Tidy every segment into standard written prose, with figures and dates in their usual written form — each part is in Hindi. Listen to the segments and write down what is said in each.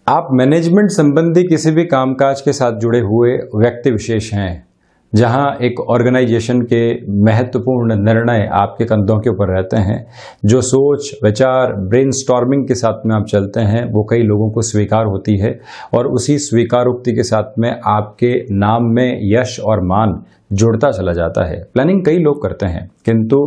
आप मैनेजमेंट संबंधी किसी भी कामकाज के साथ जुड़े हुए व्यक्ति विशेष हैं, जहां एक ऑर्गेनाइजेशन के महत्वपूर्ण निर्णय आपके कंधों के ऊपर रहते हैं। जो सोच, विचार, ब्रेनस्टॉर्मिंग के साथ में आप चलते हैं वो कई लोगों को स्वीकार होती है और उसी स्वीकारोक्ति के साथ में आपके नाम में यश और मान जुड़ता चला जाता है। प्लानिंग कई लोग करते हैं, किंतु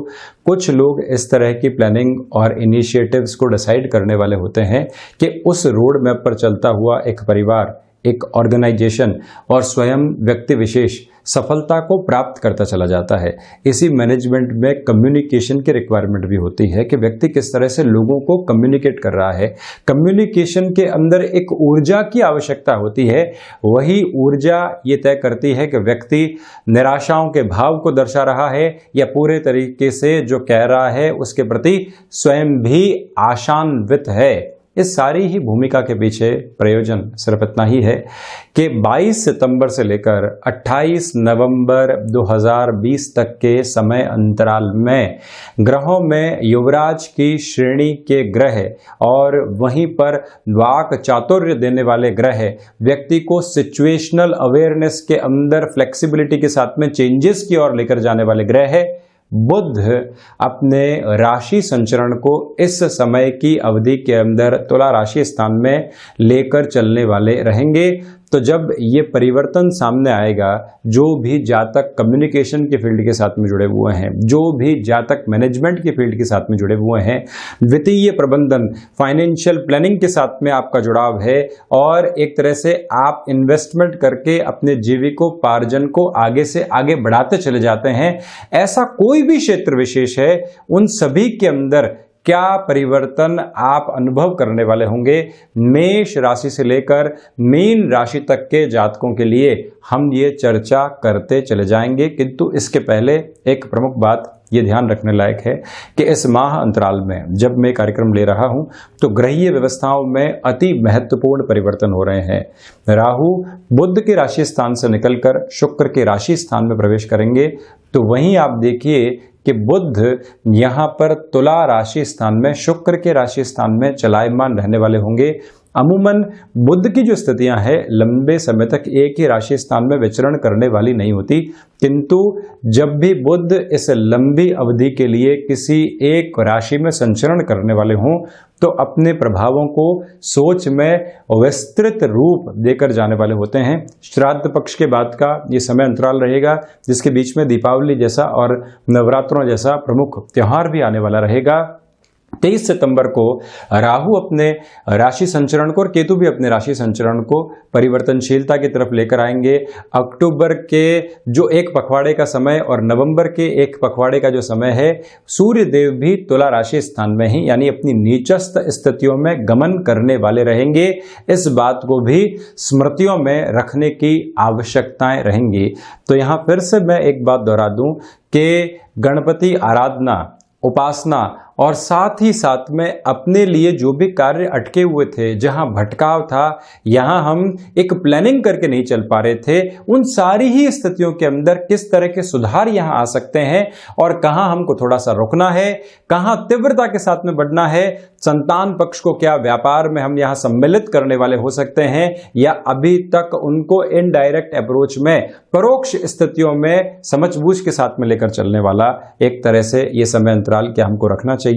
कुछ लोग इस तरह की प्लानिंग और इनिशिएटिव्स को डिसाइड करने वाले होते हैं कि उस रोड मैप पर चलता हुआ एक परिवार, एक ऑर्गेनाइजेशन और स्वयं व्यक्ति विशेष सफलता को प्राप्त करता चला जाता है। इसी मैनेजमेंट में कम्युनिकेशन की रिक्वायरमेंट भी होती है कि व्यक्ति किस तरह से लोगों को कम्युनिकेट कर रहा है। कम्युनिकेशन के अंदर एक ऊर्जा की आवश्यकता होती है। वही ऊर्जा ये तय करती है कि व्यक्ति निराशाओं के भाव को दर्शा रहा है या पूरे तरीके से जो कह रहा है उसके प्रति स्वयं भी आशान्वित है। इस सारी ही भूमिका के पीछे प्रयोजन सिर्फ इतना ही है कि 22 सितंबर से लेकर 28 नवंबर 2020 तक के समय अंतराल में ग्रहों में युवराज की श्रेणी के ग्रह और वहीं पर वाक चातुर्य देने वाले ग्रह व्यक्ति को सिचुएशनल अवेयरनेस के अंदर फ्लेक्सिबिलिटी के साथ में चेंजेस की ओर लेकर जाने वाले ग्रह है। बुध अपने राशि संचरण को इस समय की अवधि के अंदर तुला राशि स्थान में लेकर चलने वाले रहेंगे। तो जब ये परिवर्तन सामने आएगा, जो भी जातक कम्युनिकेशन के फील्ड के साथ में जुड़े हुए हैं, जो भी जातक मैनेजमेंट के फील्ड के साथ में जुड़े हुए हैं, वित्तीय प्रबंधन, फाइनेंशियल प्लानिंग के साथ में आपका जुड़ाव है और एक तरह से आप इन्वेस्टमेंट करके अपने जीविकोपार्जन को आगे से आगे बढ़ाते चले जाते हैं, ऐसा कोई भी क्षेत्र विशेष है, उन सभी के अंदर क्या परिवर्तन आप अनुभव करने वाले होंगे। मेष राशि से लेकर मीन राशि तक के जातकों के लिए हम ये चर्चा करते चले जाएंगे, किंतु इसके पहले एक प्रमुख बात ये ध्यान रखने लायक है कि इस माह अंतराल में जब मैं कार्यक्रम ले रहा हूं तो ग्रहीय व्यवस्थाओं में अति महत्वपूर्ण परिवर्तन हो रहे हैं। राहु बुध के राशि स्थान से निकलकर शुक्र के राशि स्थान में प्रवेश करेंगे, तो वहीं आप देखिए कि बुध यहाँ पर तुला राशि स्थान में शुक्र के राशि स्थान में चलायमान रहने वाले होंगे। अमूमन बुध की जो स्थितियां हैं लंबे समय तक एक ही राशि स्थान में विचरण करने वाली नहीं होती, किंतु जब भी बुध इस लंबी अवधि के लिए किसी एक राशि में संचरण करने वाले हों तो अपने प्रभावों को सोच में विस्तृत रूप देकर जाने वाले होते हैं। श्राद्ध पक्ष के बाद का ये समय अंतराल रहेगा, जिसके बीच में दीपावली जैसा और नवरात्रों जैसा प्रमुख त्योहार भी आने वाला रहेगा। 23 सितंबर को राहु अपने राशि संचरण को और केतु भी अपने राशि संचरण को परिवर्तनशीलता की तरफ लेकर आएंगे। अक्टूबर के जो एक पखवाड़े का समय और नवंबर के एक पखवाड़े का जो समय है, सूर्य देव भी तुला राशि स्थान में ही यानी अपनी नीचस्थ स्थितियों में गमन करने वाले रहेंगे। इस बात को भी स्मृतियों में रखने की आवश्यकताएं रहेंगी। तो यहाँ फिर से मैं एक बात दोहरा दूं कि गणपति आराधना, उपासना और साथ ही साथ में अपने लिए जो भी कार्य अटके हुए थे, जहां भटकाव था, यहां हम एक प्लानिंग करके नहीं चल पा रहे थे, उन सारी ही स्थितियों के अंदर किस तरह के सुधार यहां आ सकते हैं और कहां हमको थोड़ा सा रुकना है, कहां तीव्रता के साथ में बढ़ना है। संतान पक्ष को क्या व्यापार में हम यहां सम्मिलित करने वाले हो सकते हैं या अभी तक उनको इनडायरेक्ट अप्रोच में, परोक्ष स्थितियों में समझबूझ के साथ में लेकर चलने वाला एक तरह से ये समय अंतराल क्या हमको रखना चाहिए।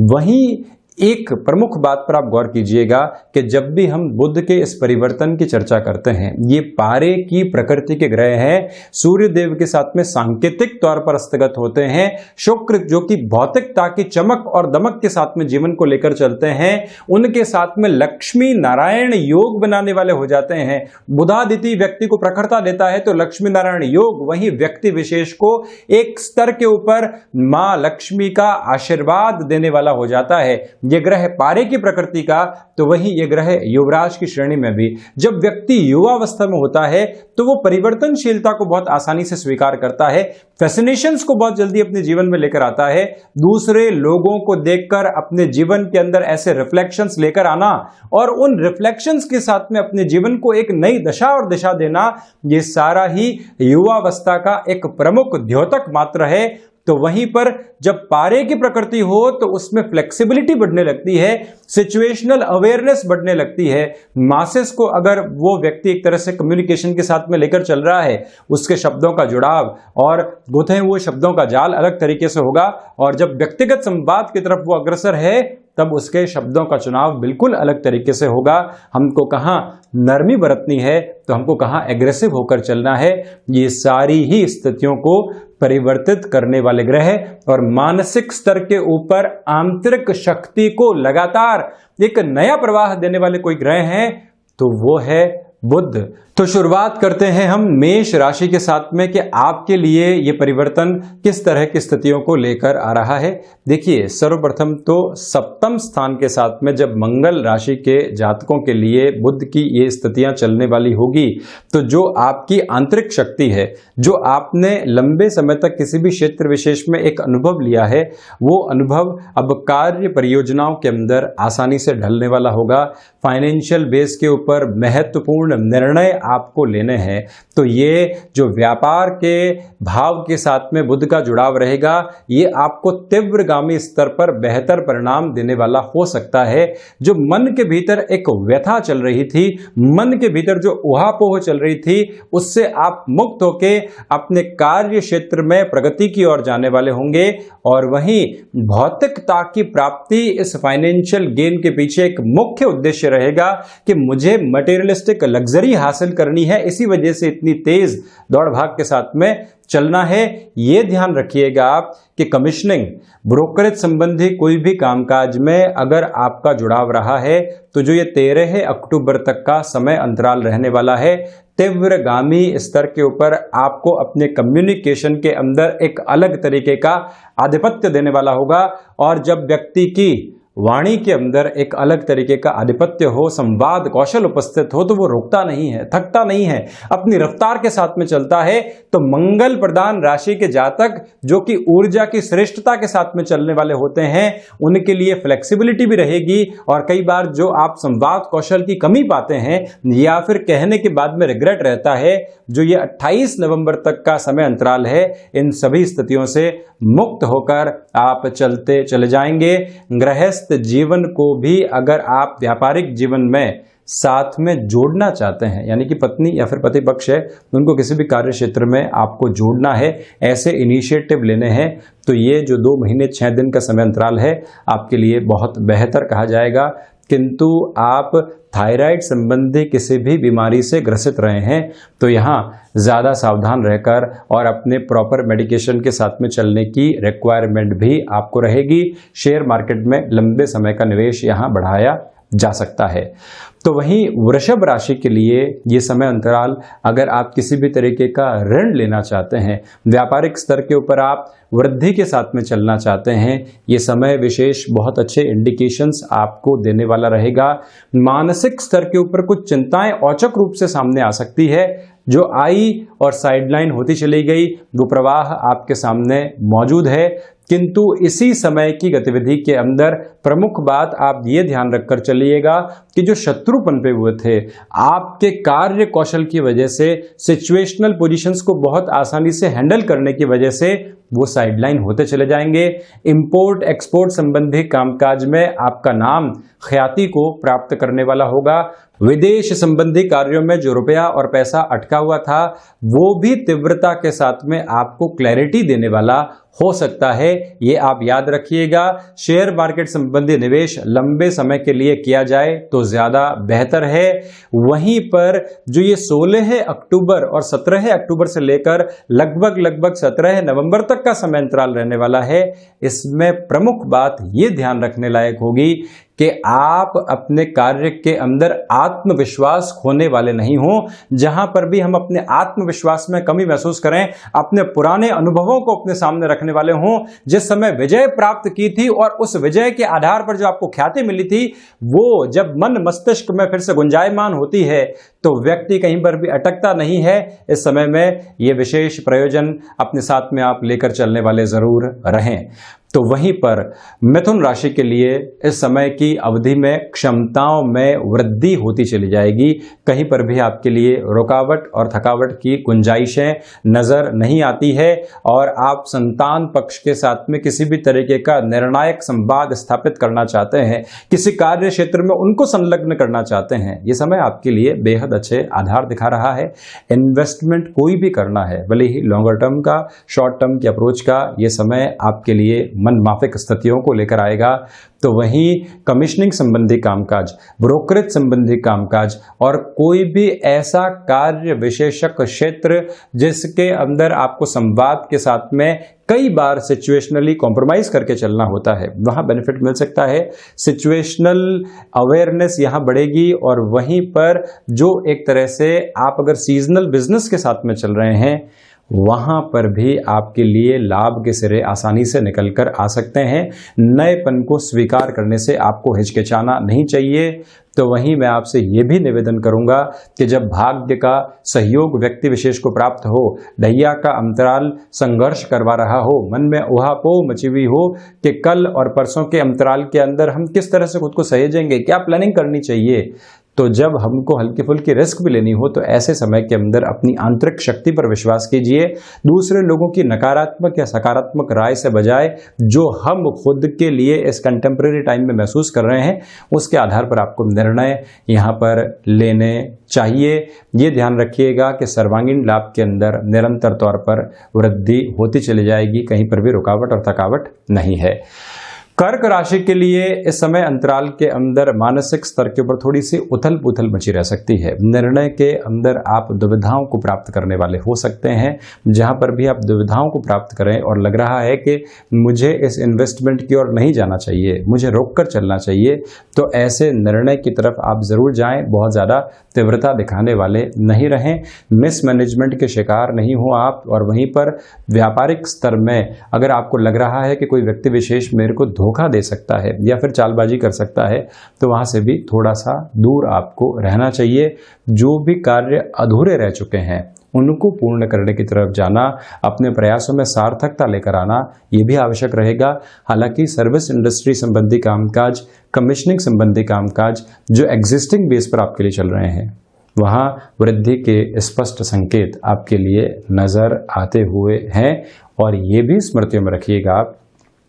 वहीं एक प्रमुख बात पर आप गौर कीजिएगा कि जब भी हम बुध के इस परिवर्तन की चर्चा करते हैं, ये पारे की प्रकृति के ग्रह हैं, सूर्य देव के साथ में सांकेतिक तौर पर हस्तगत होते हैं। शुक्र जो कि भौतिकता की चमक और दमक के साथ में जीवन को लेकर चलते हैं, उनके साथ में लक्ष्मी नारायण योग बनाने वाले हो जाते हैं। बुधादिति व्यक्ति को प्रखरता देता है तो लक्ष्मी नारायण योग वही व्यक्ति विशेष को एक स्तर के ऊपर मां लक्ष्मी का आशीर्वाद देने वाला हो जाता है। ये ग्रह पारे की प्रकृति का, तो वही ये ग्रह युवराज की श्रेणी में भी जब व्यक्ति युवावस्था में होता है तो वो परिवर्तनशीलता को बहुत आसानी से स्वीकार करता है, फैसिनेशंस को बहुत जल्दी अपने जीवन में लेकर आता है। दूसरे लोगों को देखकर अपने जीवन के अंदर ऐसे रिफ्लेक्शंस लेकर आना और उन रिफ्लेक्शंस के साथ में अपने जीवन को एक नई दशा और दिशा देना, ये सारा ही युवावस्था का एक प्रमुख द्योतक मात्र है। तो वहीं पर जब पारे की प्रकृति हो तो उसमें फ्लेक्सिबिलिटी बढ़ने लगती है, सिचुएशनल अवेयरनेस बढ़ने लगती है। मासेस को अगर वो व्यक्ति एक तरह से कम्युनिकेशन के साथ में लेकर चल रहा है, उसके शब्दों का जुड़ाव और गुथे हुए शब्दों का जाल अलग तरीके से होगा, और जब व्यक्तिगत संवाद की तरफ वो अग्रसर है तब उसके शब्दों का चुनाव बिल्कुल अलग तरीके से होगा। हमको कहाँ नरमी बरतनी है तो हमको कहाँ एग्रेसिव होकर चलना है, ये सारी ही स्थितियों को परिवर्तित करने वाले ग्रह और मानसिक स्तर के ऊपर आंतरिक शक्ति को लगातार एक नया प्रवाह देने वाले कोई ग्रह हैं तो वो है बुध। तो शुरुआत करते हैं हम मेष राशि के साथ में कि आपके लिए ये परिवर्तन किस तरह की स्थितियों को लेकर आ रहा है। देखिए, सर्वप्रथम तो सप्तम स्थान के साथ में जब मंगल राशि के जातकों के लिए बुध की ये स्थितियां चलने वाली होगी तो जो आपकी आंतरिक शक्ति है, जो आपने लंबे समय तक किसी भी क्षेत्र विशेष में एक अनुभव लिया है, वो अनुभव अब कार्य परियोजनाओं के अंदर आसानी से ढलने वाला होगा। फाइनेंशियल बेस के ऊपर महत्वपूर्ण निर्णय आपको लेने हैं, तो ये जो व्यापार के भाव के साथ में बुध का जुड़ाव रहेगा, ये आपको तीव्रगामी स्तर पर बेहतर परिणाम देने वाला हो सकता है। जो मन के भीतर एक व्यथा चल रही थी, मन के भीतर जो उहापोह चल रही थी, उससे आप मुक्त होके अपने कार्य क्षेत्र में प्रगति की ओर जाने वाले होंगे। और वहीं भौतिकता की प्राप्ति, इस फाइनेंशियल गेन के पीछे एक मुख्य उद्देश्य रहेगा कि मुझे मटेरियलिस्टिक लग्जरी हासिल करनी है, इसी वजह से इतनी तेज दौड़ भाग के साथ में चलना है। यह ध्यान रखिएगा आप कि कमीशनिंग, ब्रोकरेज संबंधी कोई भी कामकाज में अगर आपका जुड़ाव रहा है तो जो ये 13 अक्टूबर तक का समय अंतराल रहने वाला है, तीव्रगामी स्तर के ऊपर आपको अपने कम्युनिकेशन के अंदर एक अलग तरीके का आधिपत्य देने वाला होगा। और जब व्यक्ति की वाणी के अंदर एक अलग तरीके का आधिपत्य हो, संवाद कौशल उपस्थित हो, तो वो रुकता नहीं है, थकता नहीं है, अपनी रफ्तार के साथ में चलता है। तो मंगल प्रधान राशि के जातक जो कि ऊर्जा की श्रेष्ठता के साथ में चलने वाले होते हैं, उनके लिए फ्लेक्सिबिलिटी भी रहेगी। और कई बार जो आप संवाद कौशल की कमी पाते हैं या फिर कहने के बाद में रिग्रेट रहता है, जो ये 28 नवंबर तक का समय अंतराल है, इन सभी स्थितियों से मुक्त होकर आप चलते चले जाएंगे। गृहस्थ जीवन को भी अगर आप व्यापारिक जीवन में साथ में जोड़ना चाहते हैं, यानी कि पत्नी या फिर पति पक्ष है, उनको किसी भी कार्य क्षेत्र में आपको जोड़ना है, ऐसे इनिशिएटिव लेने हैं, तो ये जो 2 महीने 6 दिन का समय अंतराल है आपके लिए बहुत बेहतर कहा जाएगा। किंतु आप थायराइड संबंधी किसी भी बीमारी से ग्रसित रहे हैं तो यहाँ ज़्यादा सावधान रहकर और अपने प्रॉपर मेडिकेशन के साथ में चलने की रिक्वायरमेंट भी आपको रहेगी। शेयर मार्केट में लंबे समय का निवेश यहाँ बढ़ाया जा सकता है। तो वहीं वृषभ राशि के लिए ये समय अंतराल, अगर आप किसी भी तरीके का ऋण लेना चाहते हैं, व्यापारिक स्तर के ऊपर आप वृद्धि के साथ में चलना चाहते हैं, ये समय विशेष बहुत अच्छे इंडिकेशंस आपको देने वाला रहेगा। मानसिक स्तर के ऊपर कुछ चिंताएं औचक रूप से सामने आ सकती है, जो आई और साइडलाइन होती चली गई, वो प्रवाह आपके सामने मौजूद है। किंतु इसी समय की गतिविधि के अंदर प्रमुख बात आप ये ध्यान रखकर चलिएगा कि जो शत्रु पनपे हुए थे, आपके कार्य कौशल की वजह से, सिचुएशनल पोजीशंस को बहुत आसानी से हैंडल करने की वजह से वो साइडलाइन होते चले जाएंगे। इंपोर्ट एक्सपोर्ट संबंधी कामकाज में आपका नाम ख्याति को प्राप्त करने वाला होगा। विदेश संबंधी कार्यों में जो रुपया और पैसा अटका हुआ था, वो भी तीव्रता के साथ में आपको क्लैरिटी देने वाला हो सकता है, ये आप याद रखिएगा। शेयर मार्केट संबंधी निवेश लंबे समय के लिए किया जाए तो ज्यादा बेहतर है। वहीं पर जो ये 16 अक्टूबर और 17 अक्टूबर से लेकर लगभग 17 नवंबर तक का समय अंतराल रहने वाला है, इसमें प्रमुख बात ये ध्यान रखने लायक होगी कि आप अपने कार्य के अंदर आत्मविश्वास खोने वाले नहीं हो। जहां पर भी हम अपने आत्मविश्वास में कमी महसूस करें, अपने पुराने अनुभवों को अपने सामने रखने वाले हों, जिस समय विजय प्राप्त की थी और उस विजय के आधार पर जो आपको ख्याति मिली थी, वो जब मन मस्तिष्क में फिर से गुंजायमान होती है तो व्यक्ति कहीं पर भी अटकता नहीं है। इस समय में ये विशेष प्रयोजन अपने साथ में आप लेकर चलने वाले जरूर रहें। तो वहीं पर मिथुन राशि के लिए इस समय की अवधि में क्षमताओं में वृद्धि होती चली जाएगी। कहीं पर भी आपके लिए रुकावट और थकावट की गुंजाइशें नजर नहीं आती है और आप संतान पक्ष के साथ में किसी भी तरीके का निर्णायक संवाद स्थापित करना चाहते हैं, किसी कार्य क्षेत्र में उनको संलग्न करना चाहते हैं, ये समय आपके लिए बेहद अच्छे आधार दिखा रहा है। इन्वेस्टमेंट कोई भी करना है, भले ही लॉन्गर टर्म का, शॉर्ट टर्म की अप्रोच का, ये समय आपके लिए मनमाफिक स्थितियों को लेकर आएगा। तो वहीं कमीशनिंग संबंधी कामकाज, ब्रोकरेज संबंधी कामकाज और कोई भी ऐसा कार्य विशेषक क्षेत्र जिसके अंदर आपको संवाद के साथ में कई बार सिचुएशनली कॉम्प्रोमाइज करके चलना होता है, वहां बेनिफिट मिल सकता है। सिचुएशनल अवेयरनेस यहां बढ़ेगी और वहीं पर जो एक तरह से आप अगर सीजनल बिजनेस के साथ में चल रहे हैं, वहां पर भी आपके लिए लाभ के सिरे आसानी से निकलकर आ सकते हैं। नएपन को स्वीकार करने से आपको हिचकिचाना नहीं चाहिए। तो वहीं मैं आपसे ये भी निवेदन करूंगा कि जब भाग्य का सहयोग व्यक्ति विशेष को प्राप्त हो, ढैया का अंतराल संघर्ष करवा रहा हो, मन में उहापोह मची हुई हो कि कल और परसों के अंतराल के अंदर हम किस तरह से खुद को सहेजेंगे, क्या प्लानिंग करनी चाहिए, तो जब हमको हल्की फुल्की रिस्क भी लेनी हो तो ऐसे समय के अंदर अपनी आंतरिक शक्ति पर विश्वास कीजिए। दूसरे लोगों की नकारात्मक या सकारात्मक राय से बजाय जो हम खुद के लिए इस कंटेम्प्रेरी टाइम में महसूस कर रहे हैं, उसके आधार पर आपको निर्णय यहाँ पर लेने चाहिए। ये ध्यान रखिएगा कि सर्वांगीण लाभ के अंदर निरंतर तौर पर वृद्धि होती चली जाएगी, कहीं पर भी रुकावट और थकावट नहीं है। कर्क राशि के लिए इस समय अंतराल के अंदर मानसिक स्तर के ऊपर थोड़ी सी उथल पुथल मची रह सकती है। निर्णय के अंदर आप दुविधाओं को प्राप्त करने वाले हो सकते हैं। जहां पर भी आप दुविधाओं को प्राप्त करें और लग रहा है कि मुझे इस इन्वेस्टमेंट की ओर नहीं जाना चाहिए, मुझे रोककर चलना चाहिए, तो ऐसे निर्णय की तरफ आप जरूर जाएं। बहुत ज़्यादा तीव्रता दिखाने वाले नहीं रहें, मिसमैनेजमेंट के शिकार नहीं हो आप। और वहीं पर व्यापारिक स्तर में अगर आपको लग रहा है कि कोई व्यक्ति विशेष मेरे को धोखा दे सकता है या फिर चालबाजी कर सकता है, तो वहां से भी थोड़ा सा दूर आपको रहना चाहिए। जो भी कार्य अधूरे रह चुके हैं उनको पूर्ण करने की तरफ जाना, अपने प्रयासों में सार्थकता लेकर आना, ये भी आवश्यक रहेगा। हालांकि सर्विस इंडस्ट्री संबंधी कामकाज, कमीशनिंग संबंधी कामकाज जो एग्जिस्टिंग बेस पर आपके लिए चल रहे हैं, वहाँ वृद्धि के स्पष्ट संकेत आपके लिए नजर आते हुए हैं। और ये भी स्मृतियों में रखिएगा आप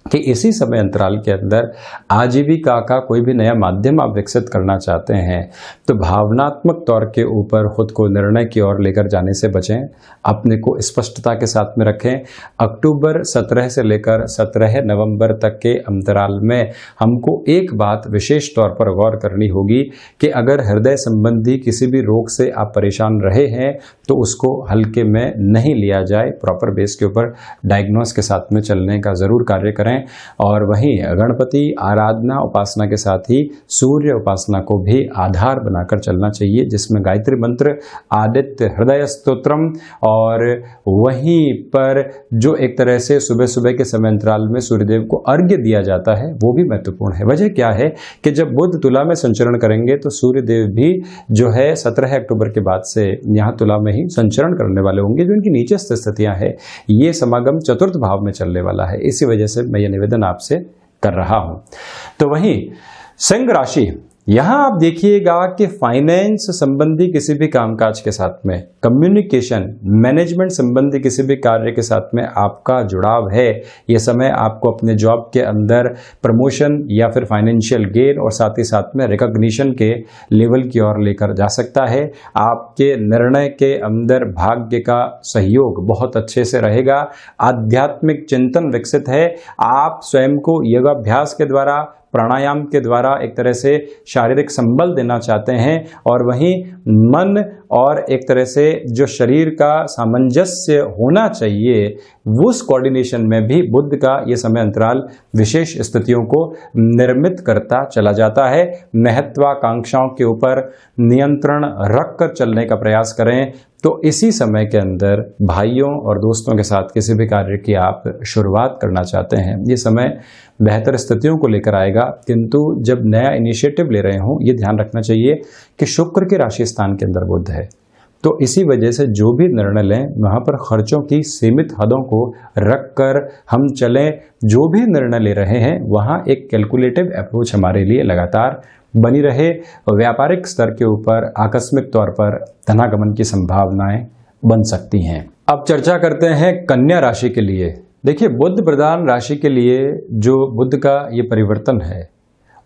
कि इसी समय अंतराल के अंदर आजीविका का कोई भी नया माध्यम आप विकसित करना चाहते हैं, तो भावनात्मक तौर के ऊपर खुद को निर्णय की ओर लेकर जाने से बचें, अपने को स्पष्टता के साथ में रखें। अक्टूबर 17 से लेकर 17 नवंबर तक के अंतराल में हमको एक बात विशेष तौर पर गौर करनी होगी कि अगर हृदय संबंधी किसी भी रोग से आप परेशान रहे हैं तो उसको हल्के में नहीं लिया जाए, प्रॉपर बेस के ऊपर डायग्नोस के साथ में चलने का जरूर कार्य करें। और वहीं गणपति आराधना उपासना के साथ ही सूर्य उपासना को भी आधार बनाकर चलना चाहिए, जिसमें गायत्री मंत्र, आदित्य हृदय स्तोत्रम और वहीं पर जो एक तरह से सुबह सुबह के समय अंतराल में सूर्यदेव को अर्घ्य दिया जाता है वो भी महत्वपूर्ण है। वजह क्या है कि जब बुध तुला में संचरण करेंगे तो सूर्यदेव भी जो है 17 अक्टूबर के बाद से यहाँ तुला में ही संचरण करने वाले होंगे। जो इनकी नीचे स्थितियां है, ये समागम चतुर्थ भाव में चलने वाला है। इसी वजह से मैं निवेदन आपसे कर रहा हूं। तो वहीं सिंह राशि, यहां आप देखिएगा कि फाइनेंस संबंधी किसी भी कामकाज के साथ में, कम्युनिकेशन, मैनेजमेंट संबंधी किसी भी कार्य के साथ में आपका जुड़ाव है। यह समय आपको अपने जॉब के अंदर प्रमोशन या फिर फाइनेंशियल गेन और साथ ही साथ में रिकॉग्निशन के लेवल की ओर लेकर जा सकता है। आपके निर्णय के अंदर भाग्य का सहयोग बहुत अच्छे से रहेगा। आध्यात्मिक चिंतन विकसित है। आप स्वयं को योगाभ्यास के द्वारा, प्राणायाम के द्वारा एक तरह से शारीरिक संबल देना चाहते हैं और वहीं मन और एक तरह से जो शरीर का सामंजस्य होना चाहिए, उस कोऑर्डिनेशन में भी बुध का ये समय अंतराल विशेष स्थितियों को निर्मित करता चला जाता है। महत्वाकांक्षाओं के ऊपर नियंत्रण रखकर चलने का प्रयास करें। तो इसी समय के अंदर भाइयों और दोस्तों के साथ किसी भी कार्य की आप शुरुआत करना चाहते हैं, ये समय बेहतर स्थितियों को लेकर आएगा। किंतु जब नया इनिशिएटिव ले रहे हों, ये ध्यान रखना चाहिए कि शुक्र के राशि स्थान के अंदर बुध है, तो इसी वजह से जो भी निर्णय लें वहाँ पर खर्चों की सीमित हदों को रख कर हम चलें। जो भी निर्णय ले रहे हैं वहाँ एक कैलकुलेटिव अप्रोच हमारे लिए लगातार बनी रहे। व्यापारिक स्तर के ऊपर आकस्मिक तौर पर धनागमन की संभावनाएं बन सकती हैं। अब चर्चा करते हैं कन्या राशि के लिए। देखिए, बुध प्रधान राशि के लिए जो बुध का ये परिवर्तन है,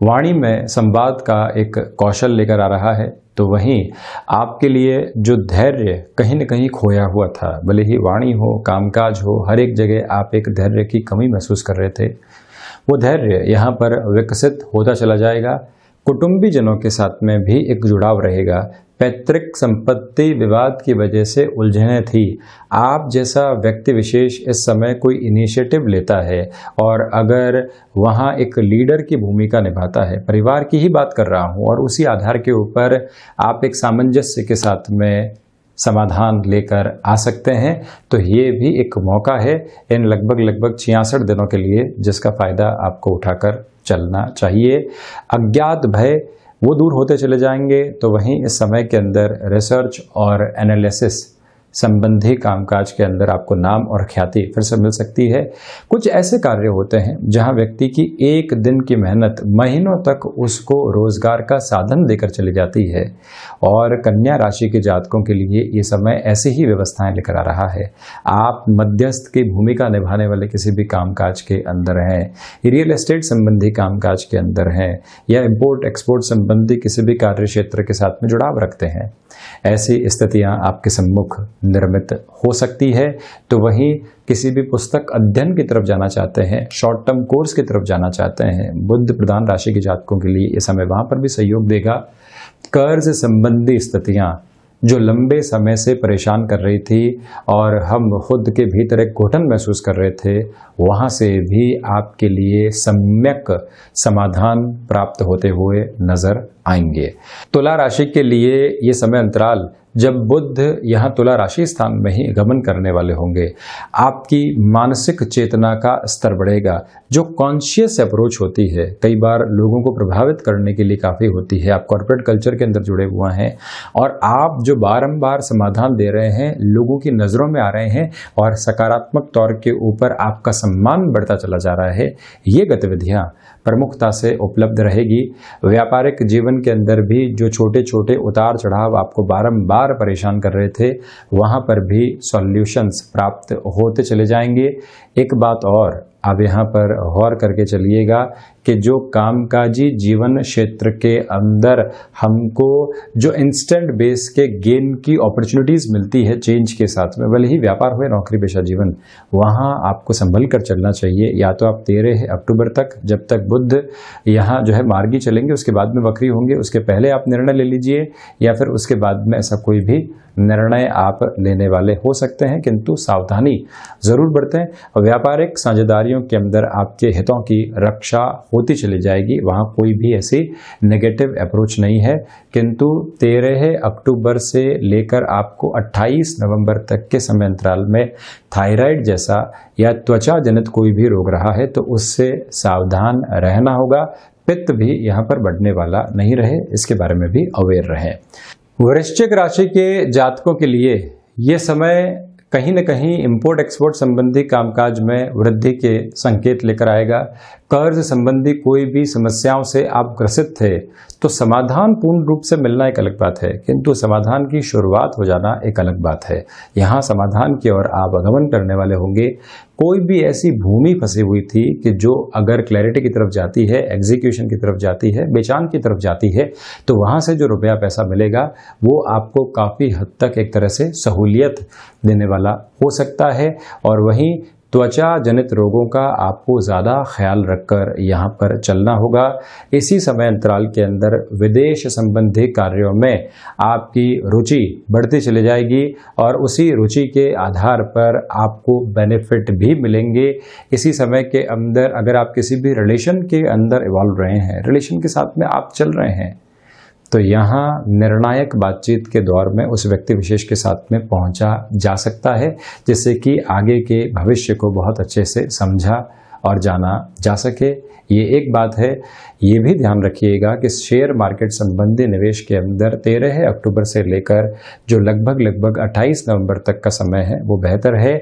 वाणी में संवाद का एक कौशल लेकर आ रहा है। तो वहीं आपके लिए जो धैर्य कहीं न कहीं खोया हुआ था, भले ही वाणी हो, कामकाज हो, हर एक जगह आप एक धैर्य की कमी महसूस कर रहे थे, वो धैर्य यहाँ पर विकसित होता चला जाएगा। कुटुंबीजनों के साथ में भी एक जुड़ाव रहेगा। पैतृक संपत्ति विवाद की वजह से उलझनें थी। आप जैसा व्यक्ति विशेष इस समय कोई इनिशिएटिव लेता है और अगर वहाँ एक लीडर की भूमिका निभाता है, परिवार की ही बात कर रहा हूँ, और उसी आधार के ऊपर आप एक सामंजस्य के साथ में समाधान लेकर आ सकते हैं, तो ये भी एक मौका है इन लगभग 66 दिनों के लिए, जिसका फायदा आपको उठाकर चलना चाहिए। अज्ञात भय वो दूर होते चले जाएंगे। तो वहीं इस समय के अंदर रिसर्च और एनालिसिस संबंधी कामकाज के अंदर आपको नाम और ख्याति फिर से मिल सकती है। कुछ ऐसे कार्य होते हैं जहां व्यक्ति की एक दिन की मेहनत महीनों तक उसको रोजगार का साधन देकर चली जाती है, और कन्या राशि के जातकों के लिए ये समय ऐसी ही व्यवस्थाएं लेकर आ रहा है। आप मध्यस्थ की भूमिका निभाने वाले किसी भी कामकाज के अंदर हैं, रियल एस्टेट संबंधी कामकाज के अंदर हैं, या इम्पोर्ट एक्सपोर्ट संबंधी किसी भी कार्य क्षेत्र के साथ में जुड़ाव रखते हैं, ऐसी स्थितियां आपके सम्मुख निर्मित हो सकती है। तो वहीं किसी भी पुस्तक अध्ययन की तरफ जाना चाहते हैं, शॉर्ट टर्म कोर्स की तरफ जाना चाहते हैं, बुध प्रधान राशि के जातकों के लिए ये समय वहां पर भी सहयोग देगा। कर्ज संबंधी स्थितियां जो लंबे समय से परेशान कर रही थी और हम खुद के भीतर एक घुटन महसूस कर रहे थे, वहाँ से भी आपके लिए सम्यक समाधान प्राप्त होते हुए नजर आएंगे। तुला राशि के लिए ये समय अंतराल, जब बुध यहाँ तुला राशि स्थान में ही गमन करने वाले होंगे, आपकी मानसिक चेतना का स्तर बढ़ेगा। जो कॉन्शियस अप्रोच होती है, कई बार लोगों को प्रभावित करने के लिए काफ़ी होती है। आप कॉर्पोरेट कल्चर के अंदर जुड़े हुए हैं और आप जो बारंबार समाधान दे रहे हैं, लोगों की नज़रों में आ रहे हैं और सकारात्मक तौर के ऊपर आपका सम्मान बढ़ता चला जा रहा है, ये गतिविधियाँ प्रमुखता से उपलब्ध रहेगी। व्यापारिक जीवन के अंदर भी जो छोटे छोटे उतार चढ़ाव आपको बारंबार परेशान कर रहे थे, वहाँ पर भी सॉल्यूशंस प्राप्त होते चले जाएंगे। एक बात और आप यहाँ पर गौर करके चलिएगा कि जो कामकाजी जीवन क्षेत्र के अंदर हमको जो इंस्टेंट बेस के गेन की अपॉर्चुनिटीज़ मिलती है चेंज के साथ में, भले ही व्यापार हो या नौकरी पेशा जीवन, वहाँ आपको संभल कर चलना चाहिए। या तो आप 13 अक्टूबर तक, जब तक बुध यहाँ जो है मार्गी चलेंगे, उसके बाद में वक्री होंगे, उसके पहले आप निर्णय ले लीजिए, या फिर उसके बाद में ऐसा कोई भी निर्णय आप लेने वाले हो सकते हैं, किंतु सावधानी जरूर बरतें। व्यापारिक साझेदारियों के अंदर आपके हितों की रक्षा होती चली जाएगी, वहाँ कोई भी ऐसी नेगेटिव अप्रोच नहीं है। किंतु 13 अक्टूबर से लेकर आपको 28 नवंबर तक के समय अंतराल में थायराइड जैसा या त्वचा जनित कोई भी रोग रहा है तो उससे सावधान रहना होगा। पित्त भी यहाँ पर बढ़ने वाला नहीं रहे, इसके बारे में भी अवेयर रहें। वृश्चिक राशि के जातकों के लिए ये समय कहीं न कहीं इंपोर्ट एक्सपोर्ट संबंधी कामकाज में वृद्धि के संकेत लेकर आएगा। कर्ज संबंधी कोई भी समस्याओं से आप ग्रसित थे तो समाधान पूर्ण रूप से मिलना एक अलग बात है, किंतु समाधान की शुरुआत हो जाना एक अलग बात है। यहाँ समाधान की ओर आप आगमन करने वाले होंगे। कोई भी ऐसी भूमि फंसी हुई थी कि जो अगर क्लैरिटी की तरफ जाती है, एग्जीक्यूशन की तरफ जाती है, बेचान की तरफ जाती है, तो वहाँ से जो रुपया पैसा मिलेगा वो आपको काफ़ी हद तक एक तरह से सहूलियत देने वाला हो सकता है। और वहीं त्वचा जनित रोगों का आपको ज़्यादा ख्याल रखकर यहाँ पर चलना होगा। इसी समय अंतराल के अंदर विदेश संबंधी कार्यों में आपकी रुचि बढ़ती चली जाएगी और उसी रुचि के आधार पर आपको बेनिफिट भी मिलेंगे। इसी समय के अंदर अगर आप किसी भी रिलेशन के अंदर इवॉल्व रहे हैं, रिलेशन के साथ में आप चल रहे हैं, तो यहाँ निर्णायक बातचीत के दौर में उस व्यक्ति विशेष के साथ में पहुंचा जा सकता है, जिससे कि आगे के भविष्य को बहुत अच्छे से समझा और जाना जा सके। ये एक बात है। ये भी ध्यान रखिएगा कि शेयर मार्केट संबंधी निवेश के अंदर 13 अक्टूबर से लेकर जो लगभग 28 नवंबर तक का समय है वो बेहतर है।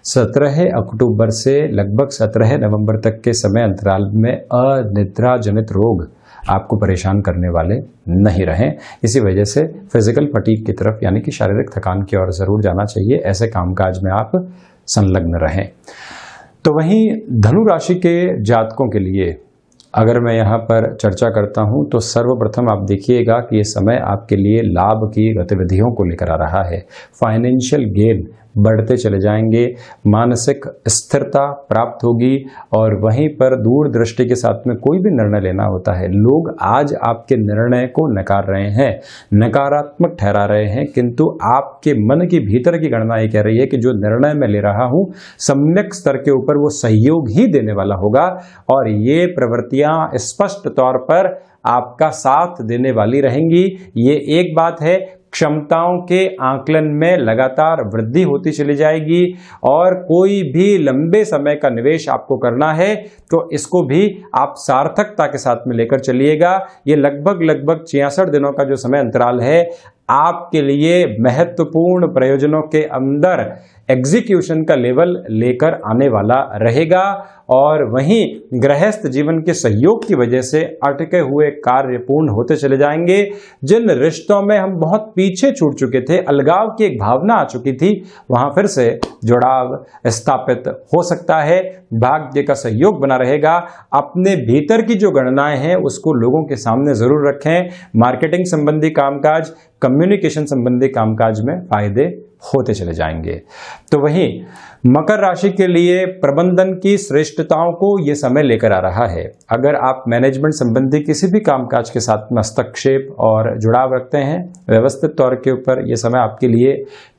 17 अक्टूबर से लगभग 17 नवंबर तक के समय अंतराल में अनिद्रा जनित रोग आपको परेशान करने वाले नहीं रहें। इसी वजह से फिजिकल फटीग की तरफ यानी कि शारीरिक थकान की ओर जरूर जाना चाहिए। ऐसे कामकाज में आप संलग्न रहें। तो वहीं धनु राशि के जातकों के लिए अगर मैं यहाँ पर चर्चा करता हूँ तो सर्वप्रथम आप देखिएगा कि ये समय आपके लिए लाभ की गतिविधियों को लेकर आ रहा है। फाइनेंशियल गेन बढ़ते चले जाएंगे, मानसिक स्थिरता प्राप्त होगी और वहीं पर दूरदृष्टि के साथ में कोई भी निर्णय लेना होता है, लोग आज आपके निर्णय को नकार रहे हैं, नकारात्मक ठहरा रहे हैं, किंतु आपके मन की भीतर की गणना ये कह रही है कि जो निर्णय मैं ले रहा हूं सम्यक स्तर के ऊपर वो सहयोग ही देने वाला होगा और ये प्रवृत्तियां स्पष्ट तौर पर आपका साथ देने वाली रहेंगी। ये एक बात है। क्षमताओं के आकलन में लगातार वृद्धि होती चली जाएगी और कोई भी लंबे समय का निवेश आपको करना है तो इसको भी आप सार्थकता के साथ में लेकर चलिएगा। ये लगभग 66 दिनों का जो समय अंतराल है आपके लिए महत्वपूर्ण प्रयोजनों के अंदर एग्जीक्यूशन का लेवल लेकर आने वाला रहेगा और वहीं गृहस्थ जीवन के सहयोग की वजह से अटके हुए कार्य पूर्ण होते चले जाएंगे। जिन रिश्तों में हम बहुत पीछे छूट चुके थे, अलगाव की एक भावना आ चुकी थी, वहां फिर से जुड़ाव स्थापित हो सकता है। भाग्य का सहयोग बना रहेगा। अपने भीतर की जो गणनाएं हैं उसको लोगों के सामने जरूर रखें। मार्केटिंग संबंधी कामकाज, कम्युनिकेशन संबंधी कामकाज में फायदे होते चले जाएंगे। तो वहीं मकर राशि के लिए प्रबंधन की श्रेष्ठताओं को यह समय लेकर आ रहा है। अगर आप मैनेजमेंट संबंधी किसी भी कामकाज के साथ में हस्तक्षेप और जुड़ाव रखते हैं, व्यवस्थित तौर के ऊपर यह समय आपके लिए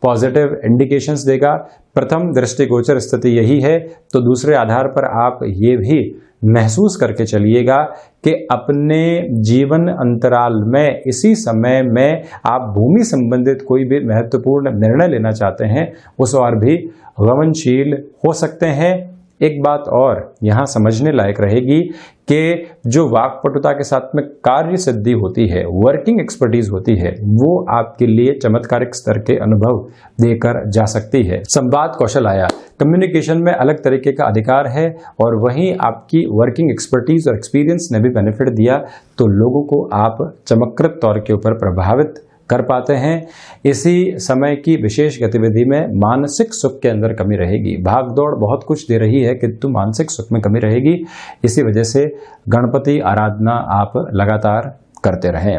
पॉजिटिव इंडिकेशंस देगा। प्रथम दृष्टिगोचर स्थिति यही है, तो दूसरे आधार पर आप ये भी महसूस करके चलिएगा कि अपने जीवन अंतराल में इसी समय में आप भूमि संबंधित कोई भी महत्वपूर्ण निर्णय लेना चाहते हैं उस और भी गमनशील हो सकते हैं। एक बात और यहाँ समझने लायक रहेगी कि जो वाक्पटुता के साथ में कार्य सिद्धि होती है, वर्किंग एक्सपर्टीज होती है, वो आपके लिए चमत्कारिक स्तर के अनुभव देकर जा सकती है। संवाद कौशल आया, कम्युनिकेशन में अलग तरीके का अधिकार है और वहीं आपकी वर्किंग एक्सपर्टीज और एक्सपीरियंस ने भी बेनिफिट दिया तो लोगों को आप चमत्कृत तौर के ऊपर प्रभावित कर पाते हैं। इसी समय की विशेष गतिविधि में मानसिक सुख के अंदर कमी रहेगी। भागदौड़ बहुत कुछ दे रही है किंतु मानसिक सुख में कमी रहेगी। इसी वजह से गणपति आराधना आप लगातार करते रहें।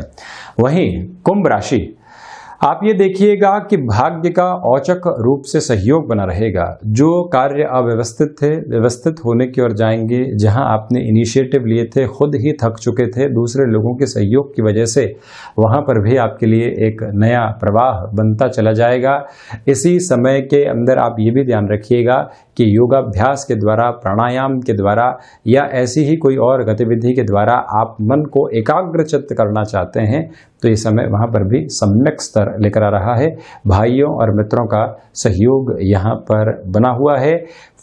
वहीं कुंभ राशि, आप ये देखिएगा कि भाग्य का औचक रूप से सहयोग बना रहेगा। जो कार्य अव्यवस्थित थे व्यवस्थित होने की ओर जाएंगे। जहां आपने इनिशिएटिव लिए थे, खुद ही थक चुके थे, दूसरे लोगों के सहयोग की वजह से वहां पर भी आपके लिए एक नया प्रवाह बनता चला जाएगा। इसी समय के अंदर आप ये भी ध्यान रखिएगा कि योगाभ्यास के द्वारा, प्राणायाम के द्वारा या ऐसी ही कोई और गतिविधि के द्वारा आप मन को एकाग्रचित्त करना चाहते हैं तो ये समय वहाँ पर भी सम्यक स्तर लेकर आ रहा है। भाइयों और मित्रों का सहयोग यहाँ पर बना हुआ है।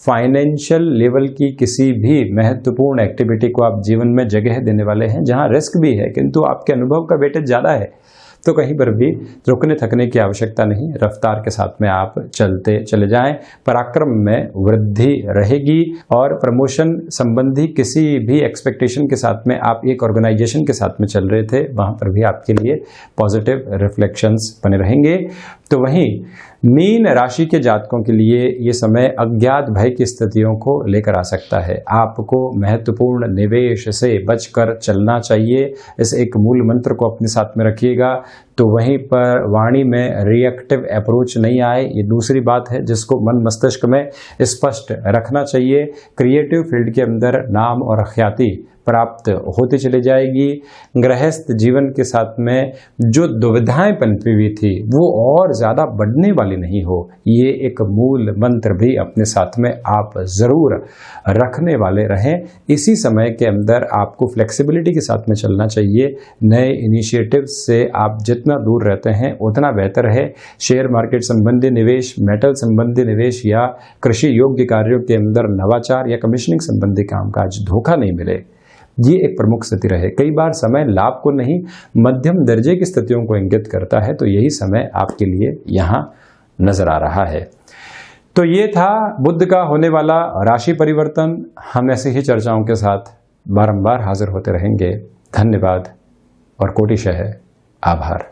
फाइनेंशियल लेवल की किसी भी महत्वपूर्ण एक्टिविटी को आप जीवन में जगह देने वाले हैं जहाँ रिस्क भी है किंतु आपके अनुभव का वेटेज ज़्यादा है, तो कहीं पर भी रुकने थकने की आवश्यकता नहीं। रफ्तार के साथ में आप चलते चले जाएं। पराक्रम में वृद्धि रहेगी और प्रमोशन संबंधी किसी भी एक्सपेक्टेशन के साथ में आप एक ऑर्गेनाइजेशन के साथ में चल रहे थे, वहां पर भी आपके लिए पॉजिटिव रिफ्लेक्शंस बने रहेंगे। तो वहीं मीन राशि के जातकों के लिए ये समय अज्ञात भय की स्थितियों को लेकर आ सकता है। आपको महत्वपूर्ण निवेश से बचकर चलना चाहिए। इस एक मूल मंत्र को अपने साथ में रखिएगा। तो वहीं पर वाणी में रिएक्टिव अप्रोच नहीं आए, ये दूसरी बात है जिसको मन मस्तिष्क में स्पष्ट रखना चाहिए। क्रिएटिव फील्ड के अंदर नाम और ख्याति प्राप्त होती चली जाएगी। गृहस्थ जीवन के साथ में जो दुविधाएं पनपी हुई थी वो और ज़्यादा बढ़ने वाली नहीं हो, ये एक मूल मंत्र भी अपने साथ में आप ज़रूर रखने वाले रहें। इसी समय के अंदर आपको फ्लेक्सिबिलिटी के साथ में चलना चाहिए। नए इनिशिएटिव से आप जितना दूर रहते हैं उतना बेहतर है। शेयर मार्केट संबंधी निवेश, मेटल संबंधी निवेश या कृषि योग्य कार्यों के अंदर नवाचार या कमीशनिंग संबंधी कामकाज धोखा नहीं मिले, ये एक प्रमुख स्थिति रहे। कई बार समय लाभ को नहीं मध्यम दर्जे की स्थितियों को इंगित करता है, तो यही समय आपके लिए यहाँ नजर आ रहा है। तो ये था बुध का होने वाला राशि परिवर्तन। हम ऐसे ही चर्चाओं के साथ बारंबार हाजिर होते रहेंगे। धन्यवाद और कोटिशः आभार।